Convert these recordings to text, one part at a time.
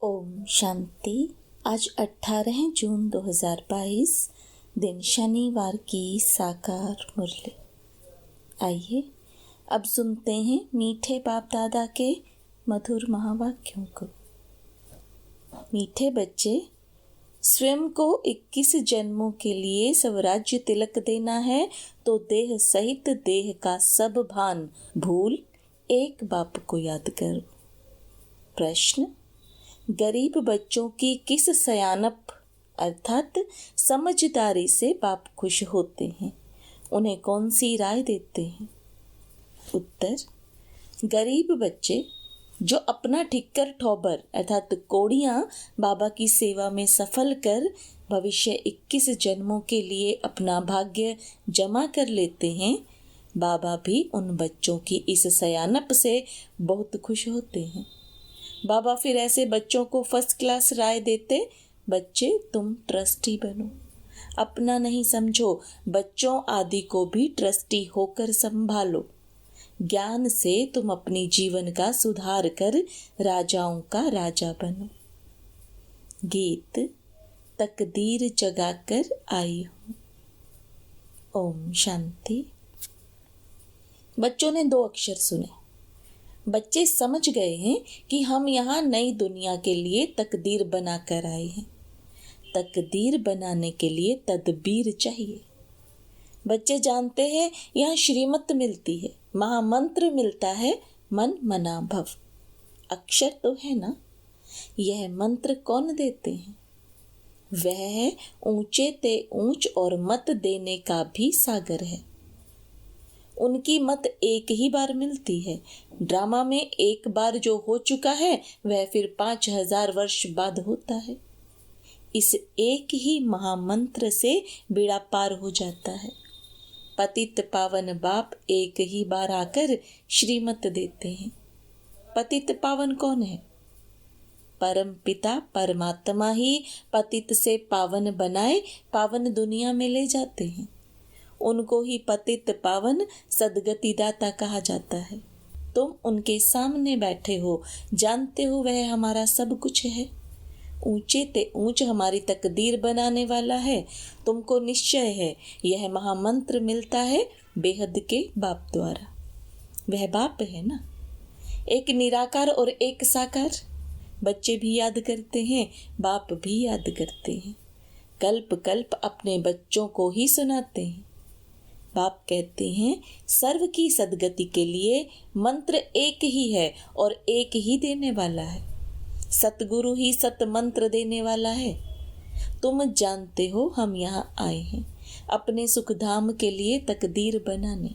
ओम शांति। आज 18 जून 2022 दिन शनिवार की साकार मुरली। आइए अब सुनते हैं मीठे बाप दादा के मधुर महावाक्यों को। मीठे बच्चे, स्वयं को 21 जन्मों के लिए स्वराज्य तिलक देना है तो देह सहित देह का सब भान भूल एक बाप को याद करो। प्रश्न: गरीब बच्चों की किस सयानप अर्थात समझदारी से बाप खुश होते हैं, उन्हें कौन सी राय देते हैं? उत्तर: गरीब बच्चे जो अपना ठिक्कर ठोबर अर्थात कोड़ियाँ बाबा की सेवा में सफल कर भविष्य 21 जन्मों के लिए अपना भाग्य जमा कर लेते हैं, बाबा भी उन बच्चों की इस सयानप से बहुत खुश होते हैं। बाबा फिर ऐसे बच्चों को फर्स्ट क्लास राय देते, बच्चे तुम ट्रस्टी बनो, अपना नहीं समझो, बच्चों आदि को भी ट्रस्टी होकर संभालो। ज्ञान से तुम अपनी जीवन का सुधार कर राजाओं का राजा बनो। गीत तकदीर जगाकर आई हूँ। ओम शांति। बच्चों ने 2 अक्षर सुने। बच्चे समझ गए हैं कि हम यहाँ नई दुनिया के लिए तकदीर बना कर आए हैं। तकदीर बनाने के लिए तदबीर चाहिए। बच्चे जानते हैं यहाँ श्रीमत मिलती है, महामंत्र मिलता है, मन मना भव। अक्षर तो है ना। यह मंत्र कौन देते हैं? वह है ऊंचे ते ऊंच और मत देने का भी सागर है। उनकी मत एक ही बार मिलती है। ड्रामा में एक बार जो हो चुका है वह फिर 5000 वर्ष बाद होता है। इस एक ही महामंत्र से बेड़ा पार हो जाता है। पतित पावन बाप एक ही बार आकर श्रीमत देते हैं। पतित पावन कौन है? परम पिता परमात्मा ही पतित से पावन बनाए पावन दुनिया में ले जाते हैं। उनको ही पतित पावन सदगति दाता कहा जाता है। तुम उनके सामने बैठे हो, जानते हो वह हमारा सब कुछ है। ऊंचे ते ऊंच हमारी तकदीर बनाने वाला है। तुमको निश्चय है यह महामंत्र मिलता है बेहद के बाप द्वारा। वह बाप है ना, एक निराकार और एक साकार। बच्चे भी याद करते हैं, बाप भी याद करते हैं। कल्प कल्प अपने बच्चों को ही सुनाते हैं। बाप कहते हैं सर्व की सदगति के लिए मंत्र एक ही है और एक ही देने वाला है। सतगुरु ही सत मंत्र देने वाला है। तुम जानते हो हम यहाँ आए हैं अपने सुखधाम के लिए तकदीर बनाने।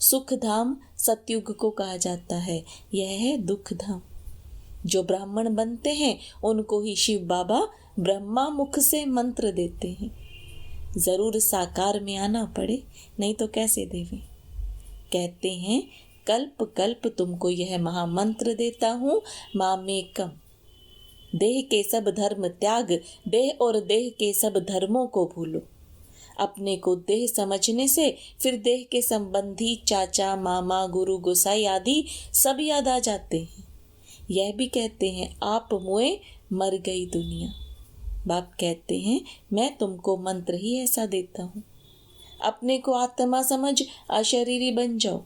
सुखधाम सतयुग को कहा जाता है, यह है दुखधाम। जो ब्राह्मण बनते हैं उनको ही शिव बाबा ब्रह्मा मुख से मंत्र देते हैं। जरूर साकार में आना पड़े, नहीं तो कैसे देवे। कहते हैं कल्प कल्प तुमको यह महामंत्र देता हूँ, मामेकम। देह के सब धर्म त्याग, देह और देह के सब धर्मों को भूलो। अपने को देह समझने से फिर देह के संबंधी चाचा मामा गुरु गोसाई आदि सब याद आ जाते हैं। यह भी कहते हैं आप मुए मर गई दुनिया। बाप कहते हैं मैं तुमको मंत्र ही ऐसा देता हूँ। अपने को आत्मा समझ अशरीरी बन जाओ।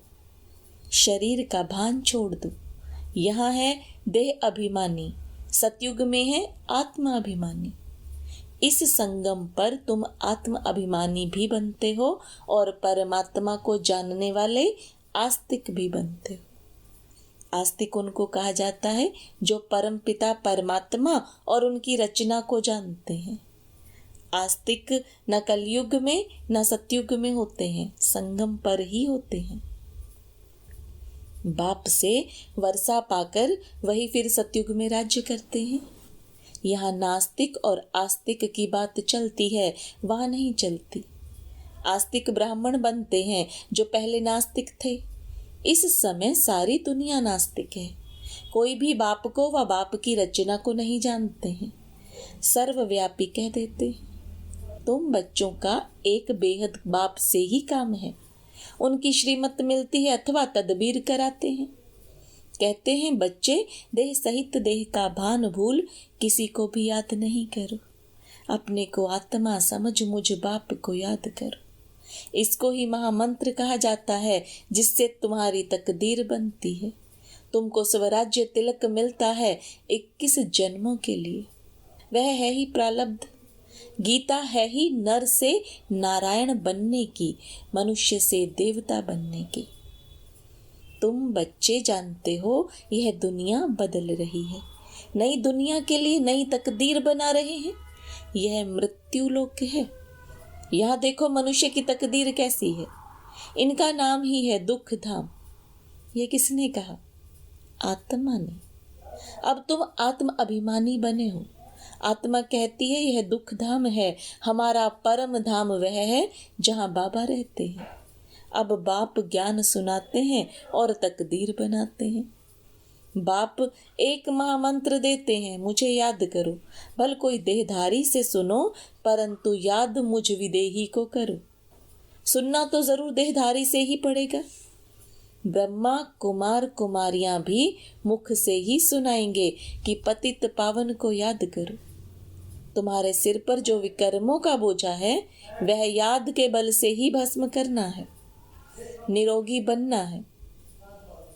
शरीर का भान छोड़ दो। यहाँ है देह अभिमानी, सतयुग में है आत्मा अभिमानी। इस संगम पर तुम आत्म अभिमानी भी बनते हो और परमात्मा को जानने वाले आस्तिक भी बनते हो। आस्तिक उनको कहा जाता है जो परम पिता परमात्मा और उनकी रचना को जानते हैं। आस्तिक न कलयुग में न सतयुग में होते हैं, संगम पर ही होते हैं। बाप से वर्षा पाकर वही फिर सतयुग में राज्य करते हैं। यहाँ नास्तिक और आस्तिक की बात चलती है, वहाँ नहीं चलती। आस्तिक ब्राह्मण बनते हैं जो पहले नास्तिक थे। इस समय सारी दुनिया नास्तिक है। कोई भी बाप को व बाप की रचना को नहीं जानते हैं। सर्वव्यापी कह देते। तुम बच्चों का एक बेहद बाप से ही काम है। उनकी श्रीमत मिलती है अथवा तदबीर कराते हैं। कहते हैं बच्चे, देह सहित देह का भान भूल, किसी को भी याद नहीं करो। अपने को आत्मा समझ मुझ बाप को याद करो। इसको ही महामंत्र कहा जाता है, जिससे तुम्हारी तकदीर बनती है। तुमको स्वराज्य तिलक मिलता है 21 जन्मों के लिए। वह है ही प्रारब्ध। गीता है ही नर से नारायण बनने की, मनुष्य से देवता बनने की। तुम बच्चे जानते हो यह दुनिया बदल रही है, नई दुनिया के लिए नई तकदीर बना रहे हैं। यह मृत्यु लोक है। यहाँ देखो मनुष्य की तकदीर कैसी है। इनका नाम ही है दुख धाम। ये किसने कहा? आत्मा ने। अब तुम आत्म अभिमानी बने हो। आत्मा कहती है यह दुख धाम है, हमारा परम धाम वह है जहाँ बाबा रहते हैं। अब बाप ज्ञान सुनाते हैं और तकदीर बनाते हैं। बाप एक महामंत्र देते हैं, मुझे याद करो। भल कोई देहधारी से सुनो, परंतु याद मुझ विदेही को करो। सुनना तो जरूर देहधारी से ही पड़ेगा। ब्रह्मा कुमार कुमारियां भी मुख से ही सुनाएंगे कि पतित पावन को याद करो। तुम्हारे सिर पर जो विकर्मों का बोझा है, वह याद के बल से ही भस्म करना है, निरोगी बनना है।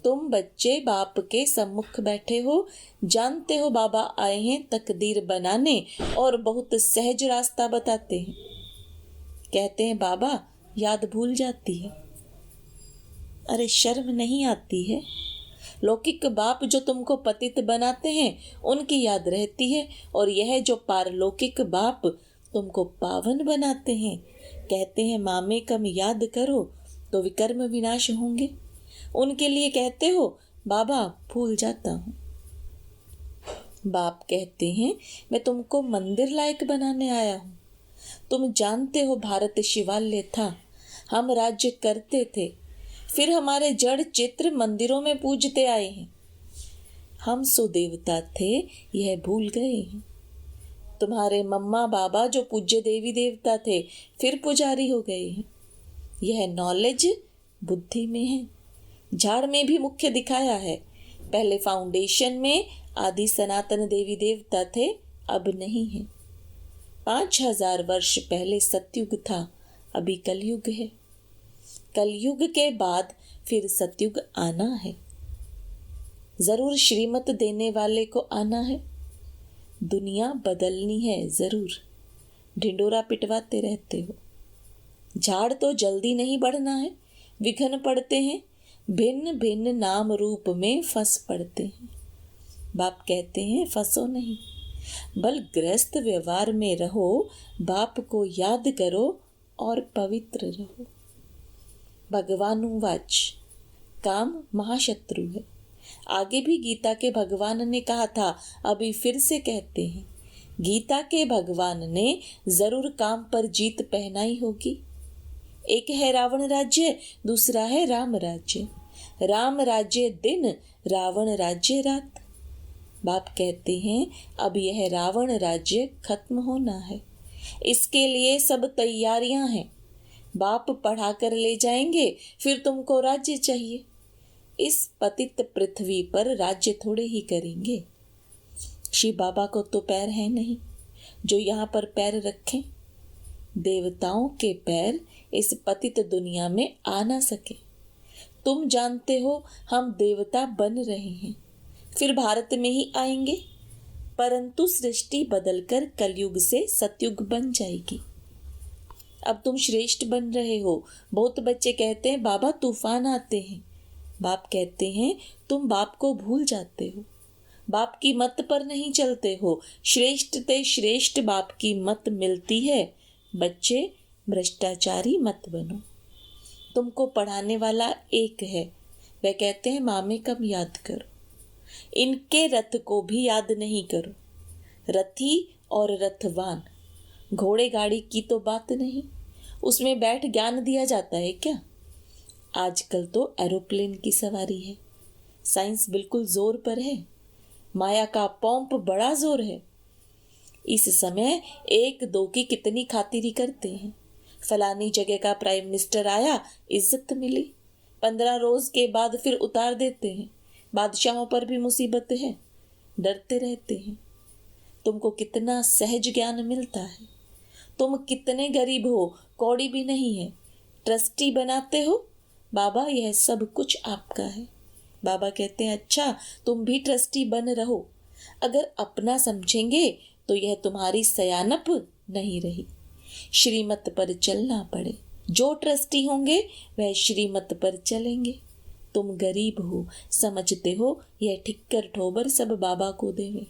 तुम बच्चे बाप के सम्मुख बैठे हो, जानते हो बाबा आए हैं तकदीर बनाने और बहुत सहज रास्ता बताते हैं। कहते हैं बाबा याद भूल जाती है। अरे शर्म नहीं आती है? लौकिक बाप जो तुमको पतित बनाते हैं उनकी याद रहती है, और यह जो पारलौकिक बाप तुमको पावन बनाते हैं, कहते हैं मामे कम याद करो तो विकर्म विनाश होंगे। उनके लिए कहते हो बाबा भूल जाता हूँ। बाप कहते हैं मैं तुमको मंदिर लायक बनाने आया हूँ। तुम जानते हो भारत शिवालय था, हम राज्य करते थे, फिर हमारे जड़ चित्र मंदिरों में पूजते आए हैं। हम सुदेवता थे, यह भूल गए हैं। तुम्हारे मम्मा बाबा जो पूज्य देवी देवता थे, फिर पुजारी हो गए हैं। यह नॉलेज बुद्धि में है। झाड़ में भी मुख्य दिखाया है। पहले फाउंडेशन में आदि सनातन देवी देवता थे, अब नहीं है। 5000 वर्ष पहले सतयुग था, अभी कलयुग है। कलयुग के बाद फिर सतयुग आना है। जरूर श्रीमत देने वाले को आना है। दुनिया बदलनी है जरूर। ढिंडोरा पिटवाते रहते हो। झाड़ तो जल्दी नहीं बढ़ना है, विघ्न पड़ते हैं, भिन्न भिन्न नाम रूप में फंस पड़ते हैं। बाप कहते हैं फंसो नहीं, बल गृहस्थ व्यवहार में रहो, बाप को याद करो और पवित्र रहो। भगवानुवाच, काम महाशत्रु है। आगे भी गीता के भगवान ने कहा था, अभी फिर से कहते हैं। गीता के भगवान ने जरूर काम पर जीत पहनाई होगी। एक है रावण राज्य, दूसरा है राम राज्य। राम राज्य दिन, रावण राज्य रात। बाप कहते हैं अब यह रावण राज्य खत्म होना है। इसके लिए सब तैयारियां हैं। बाप पढ़ा कर ले जाएंगे, फिर तुमको राज्य चाहिए। इस पतित पृथ्वी पर राज्य थोड़े ही करेंगे। शिव बाबा को तो पैर है नहीं जो यहाँ पर पैर रखें। देवताओं के पैर इस पतित दुनिया में आ ना सके। तुम जानते हो हम देवता बन रहे हैं, फिर भारत में ही आएंगे, परंतु सृष्टि बदलकर कलयुग से सतयुग बन जाएगी। अब तुम श्रेष्ठ बन रहे हो। बहुत बच्चे कहते हैं बाबा तूफान आते हैं। बाप कहते हैं तुम बाप को भूल जाते हो, बाप की मत पर नहीं चलते हो। श्रेष्ठ ते श्रेष्ठ बाप की मत मिलती है। बच्चे भ्रष्टाचारी मत बनो। तुमको पढ़ाने वाला एक है, वह कहते हैं मामे कम याद करो। इनके रथ को भी याद नहीं करो। रथी और रथवान, घोड़े गाड़ी की तो बात नहीं, उसमें बैठ ज्ञान दिया जाता है क्या? आजकल तो एरोप्लेन की सवारी है। साइंस बिल्कुल जोर पर है। माया का पंप बड़ा जोर है। इस समय एक दो की कितनी खातिरी करते हैं। फलानी जगह का प्राइम मिनिस्टर आया, इज्जत मिली, 15 रोज के बाद फिर उतार देते हैं। बादशाहों पर भी मुसीबत है, डरते रहते हैं। तुमको कितना सहज ज्ञान मिलता है। तुम कितने गरीब हो, कौड़ी भी नहीं है, ट्रस्टी बनाते हो। बाबा यह सब कुछ आपका है। बाबा कहते हैं अच्छा तुम भी ट्रस्टी बन रहो। अगर अपना समझेंगे तो यह तुम्हारी सयानप नहीं रही, श्रीमत पर चलना पड़े। जो ट्रस्टी होंगे वह श्रीमत पर चलेंगे। तुम गरीब हो, समझते हो, यह ठिक्कर ठोबर सब बाबा को देवे।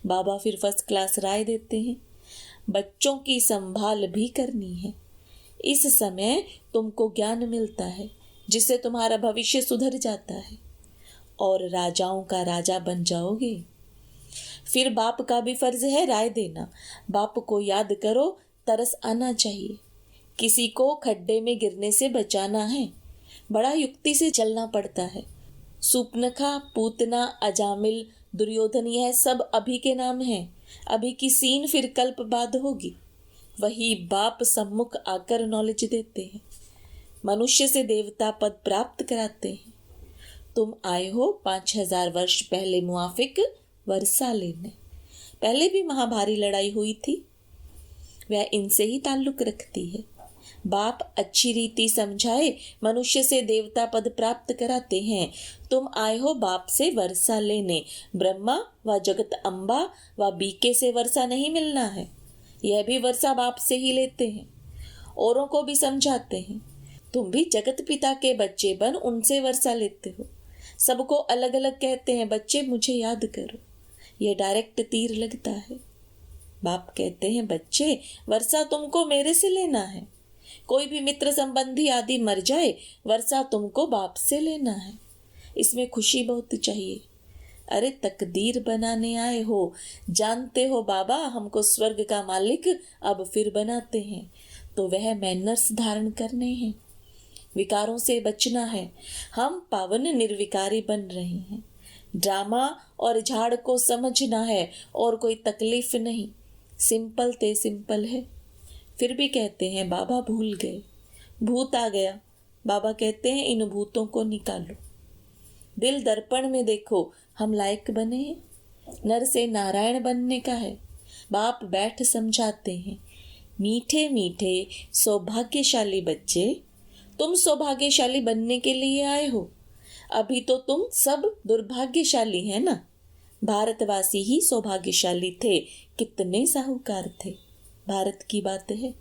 बाबा फिर फर्स्ट क्लास राय देते हैं, बच्चों की संभाल भी करनी है। इस समय तुमको ज्ञान मिलता है जिससे तुम्हारा भविष्य सुधर जाता है और राजाओं का राजा बन जाओगे। फिर बाप का भी फर्ज है राय देना। बाप को याद करो, तरस आना चाहिए। किसी को खड्डे में गिरने से बचाना है, बड़ा युक्ति से चलना पड़ता है। सूपनखा, पूतना, अजामिल, दुर्योधन, यह सब अभी के नाम हैं। अभी की सीन फिर कल्प बाद होगी। वही बाप सम्मुख आकर नॉलेज देते हैं, मनुष्य से देवता पद प्राप्त कराते हैं। तुम आए हो 5000 वर्ष पहले मुआफिक वर्षा लेने। पहले भी महाभारी लड़ाई हुई थी, वह इनसे ही ताल्लुक रखती है। बाप अच्छी रीति समझाए, मनुष्य से देवता पद प्राप्त कराते हैं। तुम आए हो बाप से वर्षा लेने। ब्रह्मा व जगत अम्बा व बीके से वर्षा नहीं मिलना है, यह भी वर्षा बाप से ही लेते हैं। औरों को भी समझाते हैं। तुम भी जगत पिता के बच्चे बन उनसे वर्षा लेते हो। सबको अलग अलग कहते हैं, बच्चे मुझे याद करो। यह डायरेक्ट तीर लगता है। बाप कहते हैं बच्चे वर्षा तुमको मेरे से लेना है। कोई भी मित्र संबंधी आदि मर जाए, वर्षा तुमको बाप से लेना है। इसमें खुशी बहुत चाहिए। अरे तकदीर बनाने आए हो, जानते हो बाबा हमको स्वर्ग का मालिक अब फिर बनाते हैं, तो वह मैनर्स धारण करने हैं, विकारों से बचना है। हम पावन निर्विकारी बन रहे हैं। ड्रामा और झाड़ को समझना है और कोई तकलीफ नहीं, सिंपल ते सिंपल है। फिर भी कहते हैं बाबा भूल गए, भूत आ गया। बाबा कहते हैं इन भूतों को निकालो। दिल दर्पण में देखो, हम लायक बने हैं, नर से नारायण बनने का है। बाप बैठ समझाते हैं, मीठे मीठे सौभाग्यशाली बच्चे, तुम सौभाग्यशाली बनने के लिए आए हो। अभी तो तुम सब दुर्भाग्यशाली है ना। भारतवासी ही सौभाग्यशाली थे, कितने साहूकार थे। भारत की बात है।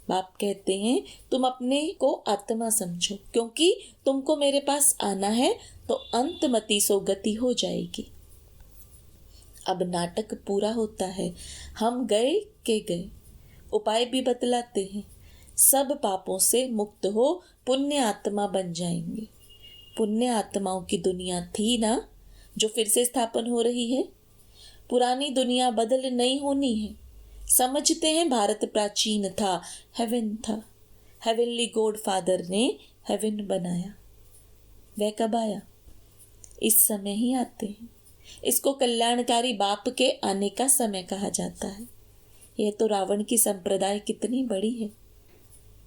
बाप कहते हैं तुम अपने को आत्मा समझो, क्योंकि तुमको मेरे पास आना है तो अंतमति सो गति हो जाएगी। अब नाटक पूरा होता है। हम गए के गए। उपाय भी बतलाते हैं, सब पापों से मुक्त हो पुण्य आत्मा बन जाएंगे। पुण्य आत्माओं की दुनिया थी ना, जो फिर से स्थापन हो रही है। पुरानी दुनिया बदल नहीं होनी है। समझते हैं भारत प्राचीन था, हेवन था। हेवनली गॉड फादर ने हेवन बनाया। वह कब आया? इस समय ही आते हैं। इसको कल्याणकारी बाप के आने का समय कहा जाता है। यह तो रावण की संप्रदाय कितनी बड़ी है,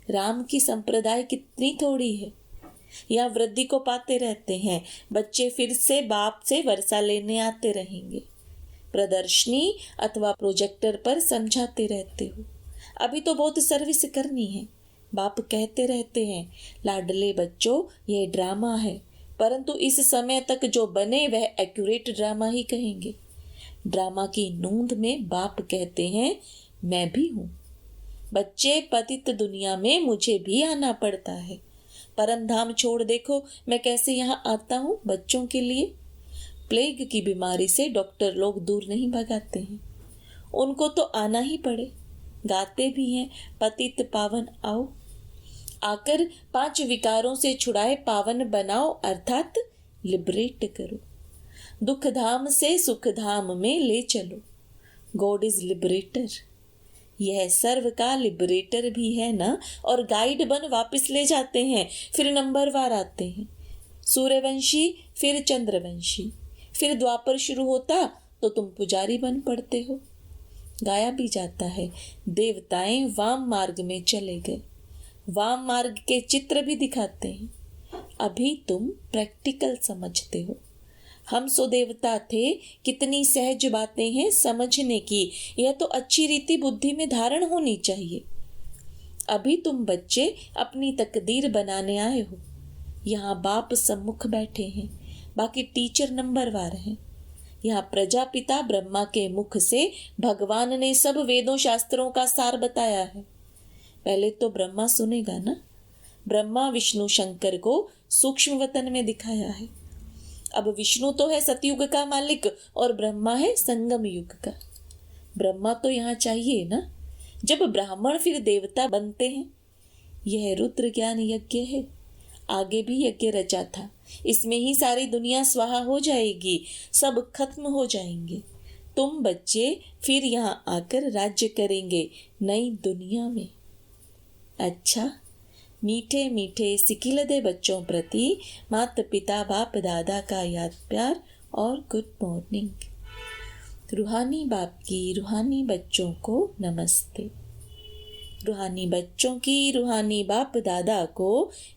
राम की संप्रदाय कितनी थोड़ी है। यहाँ वृद्धि को पाते रहते हैं। बच्चे फिर से बाप से वर्षा लेने आते रहेंगे। प्रदर्शनी अथवा प्रोजेक्टर पर समझाते रहते हो। अभी तो बहुत सर्विस करनी है। बाप कहते रहते हैं, लाडले बच्चों यह ड्रामा है, परंतु इस समय तक जो बने वह एक्यूरेट ड्रामा ही कहेंगे। ड्रामा की नूंद में बाप कहते हैं मैं भी हूँ। बच्चे पतित दुनिया में मुझे भी आना पड़ता है। परम धाम छोड़ देखो मैं कैसे यहाँ आता हूँ बच्चों के लिए। प्लेग की बीमारी से डॉक्टर लोग दूर नहीं भगाते हैं, उनको तो आना ही पड़े। गाते भी हैं, पतित पावन आओ, आकर 5 विकारों से छुड़ाए पावन बनाओ, अर्थात लिबरेट करो। दुख धाम से सुख धाम में ले चलो। God is liberator. यह सर्व का लिबरेटर भी है ना। और गाइड बन वापस ले जाते हैं, फिर नंबरवार आते हैं। सूर्यवंशी, फिर चंद्रवंशी, फिर द्वापर शुरू होता तो तुम पुजारी बन पड़ते हो। गाया भी जाता है, देवताएं वाम मार्ग में चले गए। वाम मार्ग के चित्र भी दिखाते हैं। अभी तुम प्रैक्टिकल समझते हो। हम सो देवता थे, कितनी सहज बातें हैं समझने की, यह तो अच्छी रीति बुद्धि में धारण होनी चाहिए। अभी तुम बच्चे अपनी तकदीर बनाने आए हो। यहाँ बाप सम्मुख बैठे हैं, बाकी टीचर नंबरवार हैं। यहाँ प्रजापिता ब्रह्मा के मुख से भगवान ने सब वेदों शास्त्रों का सार बताया है। पहले तो ब्रह्मा सुनेगा ना। ब्रह्मा विष्णु शंकर को सूक्ष्म वतन में दिखाया है। अब विष्णु तो है सतयुग का मालिक और ब्रह्मा है संगम युग का। ब्रह्मा तो यहाँ चाहिए ना, जब ब्राह्मण फिर देवता बनते हैं। यह रुद्र ज्ञान यज्ञ है, आगे भी यज्ञ रचा था। इसमें ही सारी दुनिया स्वाहा हो जाएगी, सब खत्म हो जाएंगे। तुम बच्चे फिर यहाँ आकर राज्य करेंगे नई दुनिया में। अच्छा, मीठे मीठे सिकिलदे बच्चों प्रति माता पिता बाप दादा का याद प्यार और गुड मॉर्निंग। रूहानी बाप की रूहानी बच्चों को नमस्ते। रूहानी बच्चों की रूहानी बाप दादा को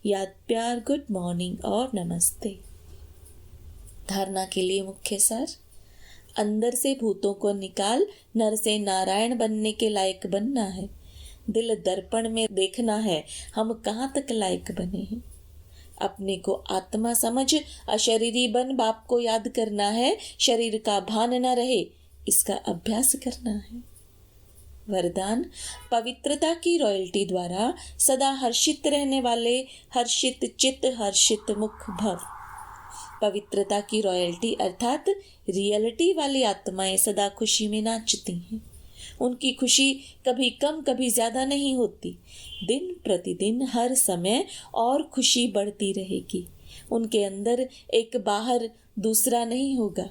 याद प्यार गुड मॉर्निंग और नमस्ते। धारणा के लिए मुख्य सार। अंदर से भूतों को निकाल नर से नारायण बनने के लायक बनना है। दिल दर्पण में देखना है हम कहाँ तक लायक बने हैं। अपने को आत्मा समझ अशरीरी बन बाप को याद करना है। शरीर का भान न रहे, इसका अभ्यास करना है। वरदान, पवित्रता की रॉयल्टी द्वारा सदा हर्षित रहने वाले हर्षित चित्त हर्षित मुख भव। पवित्रता की रॉयल्टी अर्थात रियलिटी वाली आत्माएं सदा खुशी में नाचती हैं। उनकी खुशी कभी कम कभी ज्यादा नहीं होती। दिन प्रतिदिन हर समय और खुशी बढ़ती रहेगी। उनके अंदर एक बाहर दूसरा नहीं होगा।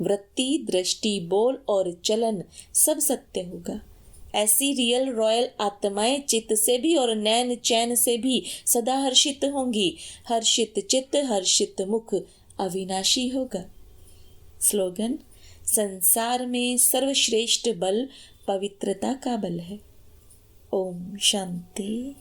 वृत्ति दृष्टि बोल और चलन सब सत्य होगा। ऐसी रियल रॉयल आत्माएं चित्त से भी और नैन चैन से भी सदा हर्षित होंगी। हर्षित चित्त हर्षित मुख अविनाशी होगा। स्लोगन, संसार में सर्वश्रेष्ठ बल पवित्रता का बल है। ओम शांति।